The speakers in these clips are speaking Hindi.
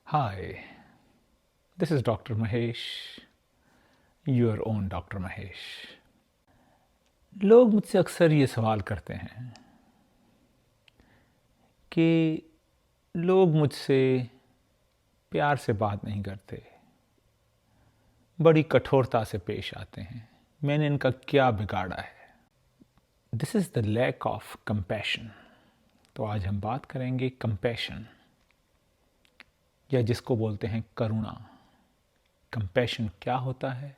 Hi, this is Dr. Mahesh, your own Dr. Mahesh. लोग मुझसे अक्सर ये सवाल करते हैं कि लोग मुझसे प्यार से बात नहीं करते, बड़ी कठोरता से पेश आते हैं। मैंने इनका क्या बिगाड़ा है? This is the lack of compassion. तो आज हम बात करेंगे कंपैशन, या जिसको बोलते हैं करुणा। कंपैशन क्या होता है?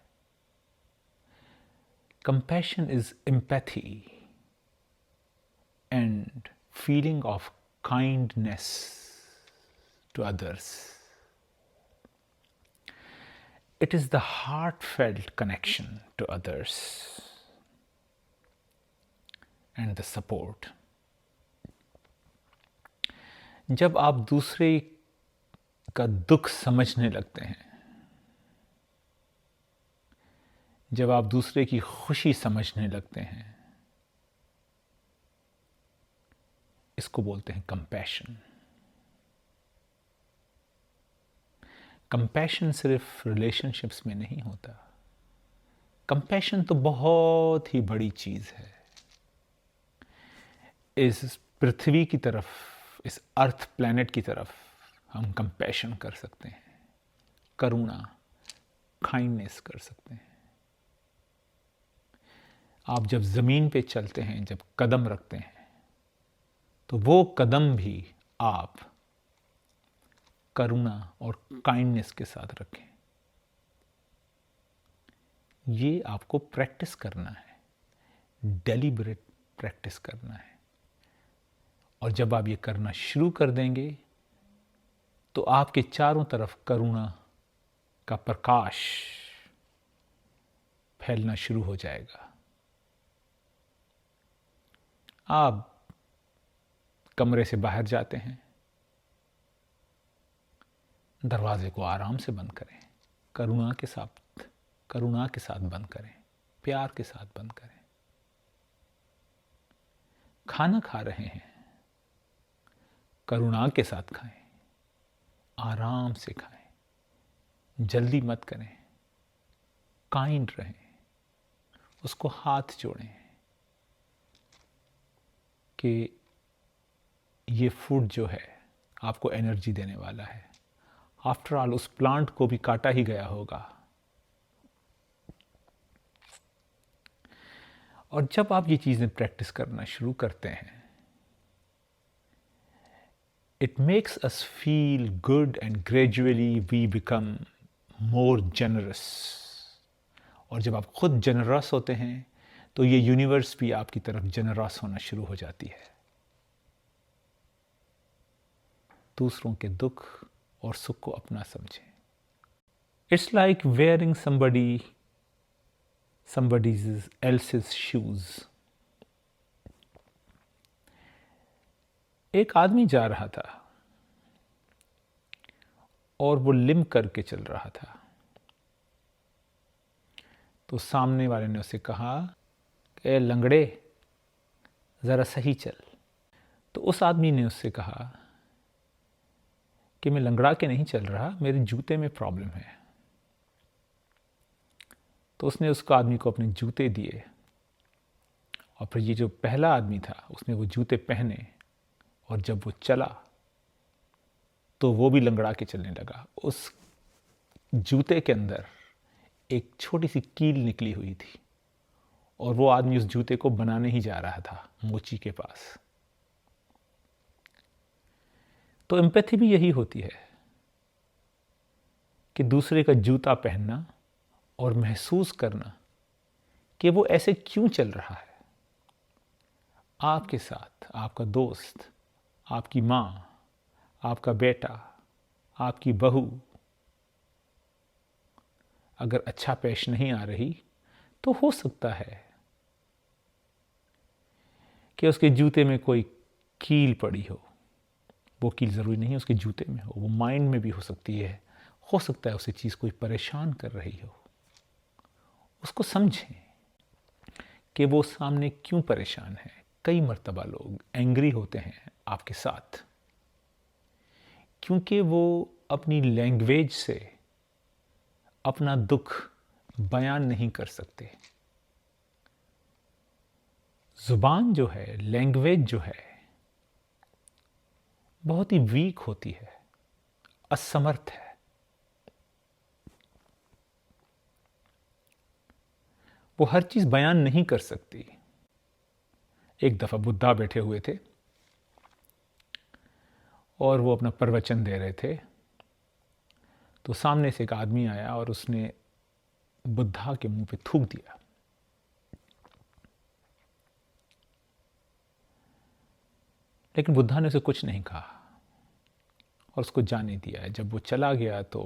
Compassion is empathy and feeling of kindness to others. It is the heartfelt connection to others and the support. जब आप दूसरे का दुख समझने लगते हैं, जब आप दूसरे की खुशी समझने लगते हैं, इसको बोलते हैं कंपैशन। कंपैशन सिर्फ रिलेशनशिप्स में नहीं होता। कंपैशन तो बहुत ही बड़ी चीज़ है। इस पृथ्वी की तरफ, इस अर्थ प्लैनेट की तरफ हम कंपैशन कर सकते हैं, करुणा, काइंडनेस कर सकते हैं। आप जब ज़मीन पे चलते हैं, जब कदम रखते हैं, तो वो कदम भी आप करुणा और काइंडनेस के साथ रखें। ये आपको प्रैक्टिस करना है, डेलिबरेट प्रैक्टिस करना है। और जब आप ये करना शुरू कर देंगे तो आपके चारों तरफ करुणा का प्रकाश फैलना शुरू हो जाएगा। आप कमरे से बाहर जाते हैं, दरवाजे को आराम से बंद करें, करुणा के साथ बंद करें, प्यार के साथ बंद करें। खाना खा रहे हैं, करुणा के साथ खाएं, आराम से खाएं, जल्दी मत करें, काइंड रहें, उसको हाथ जोड़ें कि ये फूड जो है आपको एनर्जी देने वाला है। आफ्टर ऑल उस प्लांट को भी काटा ही गया होगा। और जब आप ये चीज़ें प्रैक्टिस करना शुरू करते हैं, it makes us feel good and gradually we become more generous. और जब आप खुद जनरस होते हैं तो ये यूनिवर्स भी आपकी तरफ जनरस होना शुरू हो जाती है। दूसरों के दुख और सुख को अपना समझें। It's like wearing somebody else's shoes. एक आदमी जा रहा था और वो लिम्प करके चल रहा था। तो सामने वाले ने उसे कहा, ए लंगड़े, ज़रा सही चल। तो उस आदमी ने उससे कहा कि मैं लंगड़ा के नहीं चल रहा, मेरे जूते में प्रॉब्लम है। तो उसने उसको आदमी को अपने जूते दिए, और फिर ये जो पहला आदमी था उसने वो जूते पहने, और जब वो चला तो वो भी लंगड़ा के चलने लगा। उस जूते के अंदर एक छोटी सी कील निकली हुई थी, और वो आदमी उस जूते को बनाने ही जा रहा था मोची के पास। तो एम्पैथी भी यही होती है कि दूसरे का जूता पहनना और महसूस करना कि वो ऐसे क्यों चल रहा है। आपके साथ आपका दोस्त, आपकी माँ, आपका बेटा, आपकी बहू अगर अच्छा पेश नहीं आ रही, तो हो सकता है कि उसके जूते में कोई कील पड़ी हो। वो कील ज़रूरी नहीं है उसके जूते में हो, वो माइंड में भी हो सकती है। हो सकता है उसे चीज़ कोई परेशान कर रही हो। उसको समझें कि वो सामने क्यों परेशान है। कई मर्तबा लोग एंग्री होते हैं आपके साथ क्योंकि वो अपनी लैंग्वेज से अपना दुख बयान नहीं कर सकते। जुबान जो है, लैंग्वेज जो है, बहुत ही वीक होती है, असमर्थ है। वो हर चीज बयान नहीं कर सकती। एक दफा बुद्धा बैठे हुए थे और वो अपना प्रवचन दे रहे थे, तो सामने से एक आदमी आया और उसने बुद्धा के मुंह पे थूक दिया। लेकिन बुद्धा ने उसे कुछ नहीं कहा और उसको जाने दिया। जब वो चला गया तो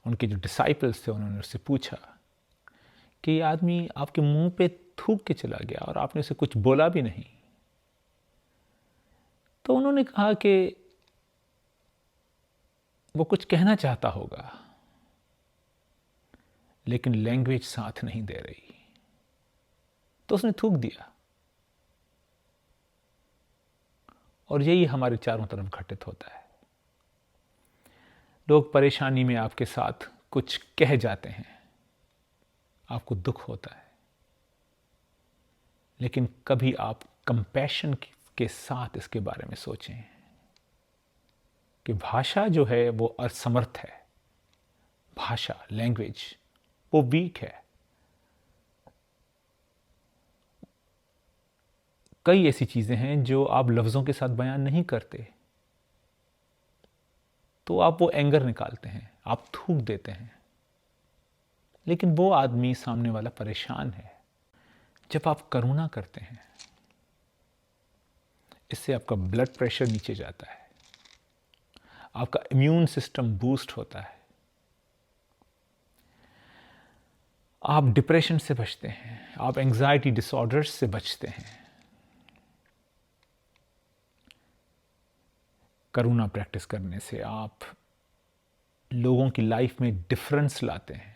उनके जो डिसाइपल्स थे उन्होंने उससे पूछा कि ये आदमी आपके मुंह पे थूक के चला गया और आपने उसे कुछ बोला भी नहीं। तो उन्होंने कहा कि वो कुछ कहना चाहता होगा लेकिन लैंग्वेज साथ नहीं दे रही, तो उसने थूक दिया। और यही हमारे चारों तरफ घटित होता है। लोग परेशानी में आपके साथ कुछ कह जाते हैं, आपको दुख होता है, लेकिन कभी आप कंपैशन के साथ इसके बारे में सोचें कि भाषा जो है वो असमर्थ है। भाषा, लैंग्वेज, वो वीक है। कई ऐसी चीजें हैं जो आप लफ्जों के साथ बयान नहीं करते, तो आप वो एंगर निकालते हैं, आप थूक देते हैं, लेकिन वो आदमी सामने वाला परेशान है। जब आप करुणा करते हैं, इससे आपका ब्लड प्रेशर नीचे जाता है, आपका इम्यून सिस्टम बूस्ट होता है, आप डिप्रेशन से बचते हैं, आप एंजाइटी डिसऑर्डर्स से बचते हैं। करुणा प्रैक्टिस करने से आप लोगों की लाइफ में डिफरेंस लाते हैं।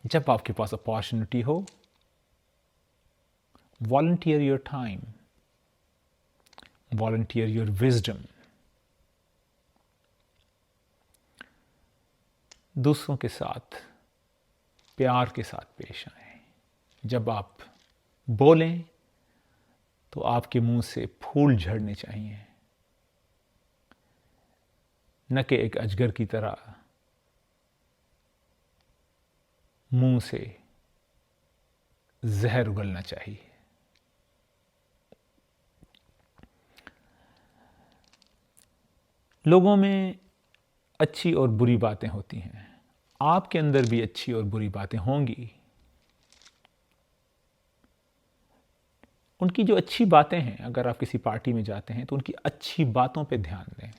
जब आपके पास अपॉर्चुनिटी हो, volunteer your time, volunteer your wisdom. दूसरों के साथ प्यार के साथ पेश आएं। जब आप बोलें तो आपके मुंह से फूल झड़ने चाहिए, न कि एक अजगर की तरह मुंह से जहर उगलना चाहिए। लोगों में अच्छी और बुरी बातें होती हैं, आपके अंदर भी अच्छी और बुरी बातें होंगी। उनकी जो अच्छी बातें हैं, अगर आप किसी पार्टी में जाते हैं तो उनकी अच्छी बातों पे ध्यान दें,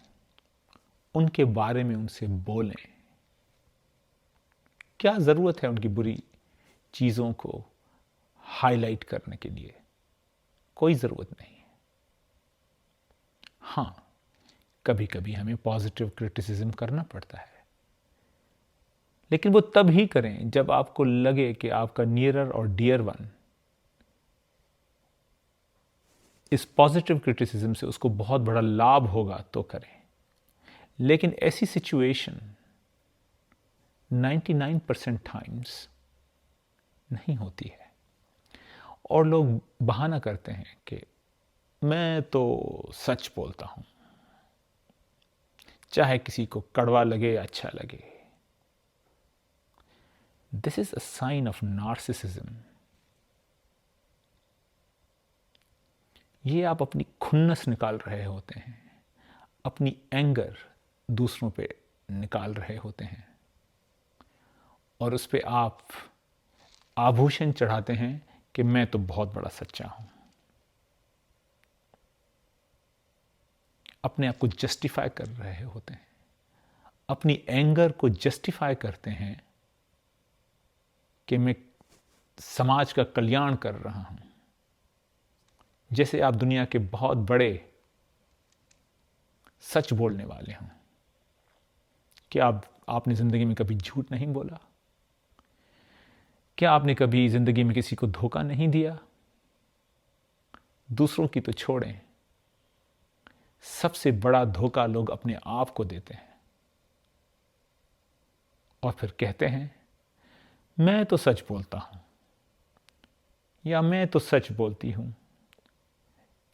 उनके बारे में उनसे बोलें। क्या ज़रूरत है उनकी बुरी चीज़ों को हाईलाइट करने के लिए? कोई ज़रूरत नहीं है। हाँ, कभी कभी हमें पॉजिटिव क्रिटिसिज्म करना पड़ता है, लेकिन वो तब ही करें जब आपको लगे कि आपका नियरर और डियर वन इस पॉजिटिव क्रिटिसिज्म से उसको बहुत बड़ा लाभ होगा तो करें। लेकिन ऐसी सिचुएशन 99% टाइम्स नहीं होती है और लोग बहाना करते हैं कि मैं तो सच बोलता हूं, चाहे किसी को कड़वा लगे या अच्छा लगे। This is a sign of narcissism. ये आप अपनी खुन्नस निकाल रहे होते हैं, अपनी एंगर दूसरों पे निकाल रहे होते हैं और उस पे आप आभूषण चढ़ाते हैं कि मैं तो बहुत बड़ा सच्चा हूं। अपने आप को जस्टिफाई कर रहे होते हैं, अपनी एंगर को जस्टिफाई करते हैं कि मैं समाज का कल्याण कर रहा हूं, जैसे आप दुनिया के बहुत बड़े सच बोलने वाले हों। क्या आपने जिंदगी में कभी झूठ नहीं बोला? क्या आपने कभी जिंदगी में किसी को धोखा नहीं दिया? दूसरों की तो छोड़ें, सबसे बड़ा धोखा लोग अपने आप को देते हैं। और फिर कहते हैं मैं तो सच बोलता हूं या मैं तो सच बोलती हूं,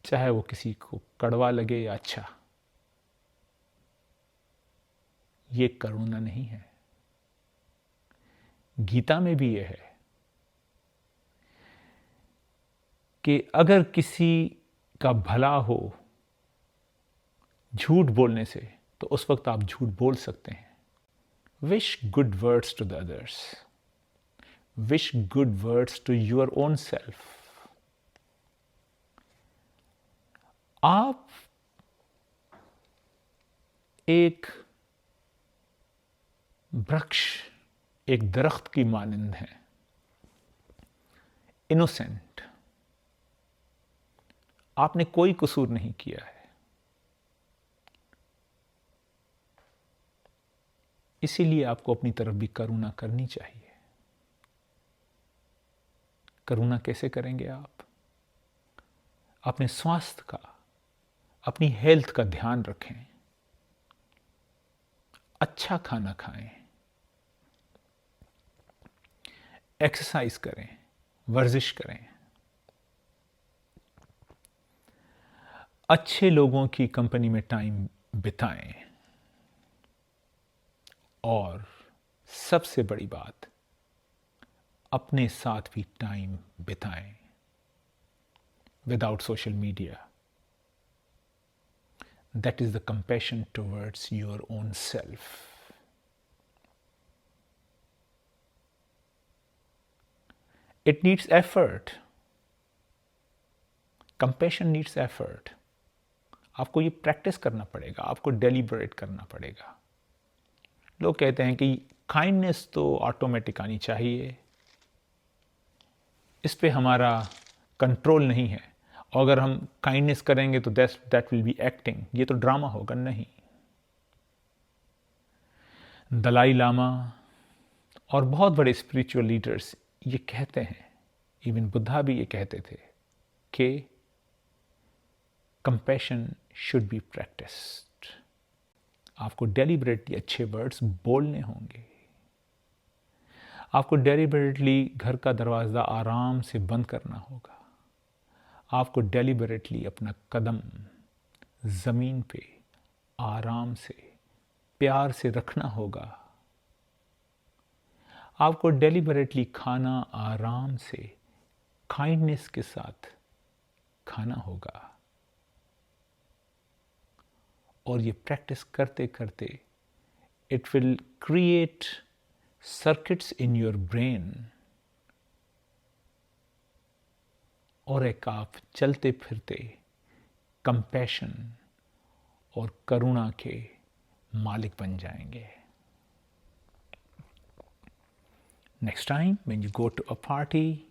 चाहे वो किसी को कड़वा लगे या अच्छा। ये करुणा नहीं है। गीता में भी यह है कि अगर किसी का भला हो झूठ बोलने से, तो उस वक्त आप झूठ बोल सकते हैं। Wish good words to the others, wish good words to your own self. आप एक वृक्ष, एक दरख्त की मानंद हैं, इनोसेंट। आपने कोई कसूर नहीं किया है, इसीलिए आपको अपनी तरफ भी करुणा करनी चाहिए। करुणा कैसे करेंगे आप? अपने स्वास्थ्य का, अपनी हेल्थ का ध्यान रखें, अच्छा खाना खाएं, एक्सरसाइज करें, वर्जिश करें, अच्छे लोगों की कंपनी में टाइम बिताएं, और सबसे बड़ी बात, अपने साथ भी टाइम बिताएं without social media. That is the compassion towards your own self. It needs effort. Compassion needs effort. आपको ये प्रैक्टिस करना पड़ेगा, आपको डेलिबरेट करना पड़ेगा। लोग कहते हैं कि काइंडनेस तो ऑटोमेटिक आनी चाहिए, इस पे हमारा कंट्रोल नहीं है, और अगर हम काइंडनेस करेंगे तो दैट विल बी एक्टिंग, ये तो ड्रामा होगा। नहीं, दलाई लामा और बहुत बड़े स्पिरिचुअल लीडर्स ये कहते हैं, इवन बुद्धा भी ये कहते थे कि कंपैशन शुड बी प्रैक्टिस्ड। आपको डेलिबरेटली अच्छे वर्ड्स बोलने होंगे, आपको डेलिबरेटली घर का दरवाज़ा आराम से बंद करना होगा, आपको डेलिबरेटली अपना कदम ज़मीन पे आराम से प्यार से रखना होगा, आपको डेलिबरेटली खाना आराम से काइंडनेस के साथ खाना होगा। और ये प्रैक्टिस करते करते it will create circuits in your brain, और एक आप चलते फिरते कंपैशन और करुणा के मालिक बन जाएंगे। Next time when you go to a party,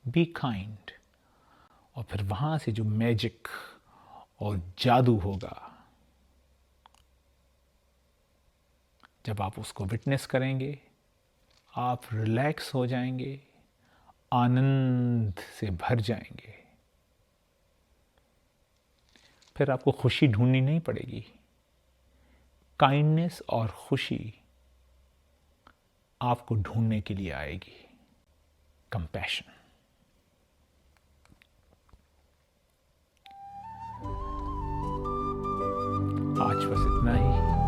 be kind. और फिर वहां से जो मैजिक और जादू होगा, जब आप उसको विटनेस करेंगे, आप रिलैक्स हो जाएंगे, आनंद से भर जाएंगे। फिर आपको खुशी ढूंढनी नहीं पड़ेगी। काइंडनेस और खुशी आपको ढूंढने के लिए आएगी। कंपैशन। आज बस इतना ही।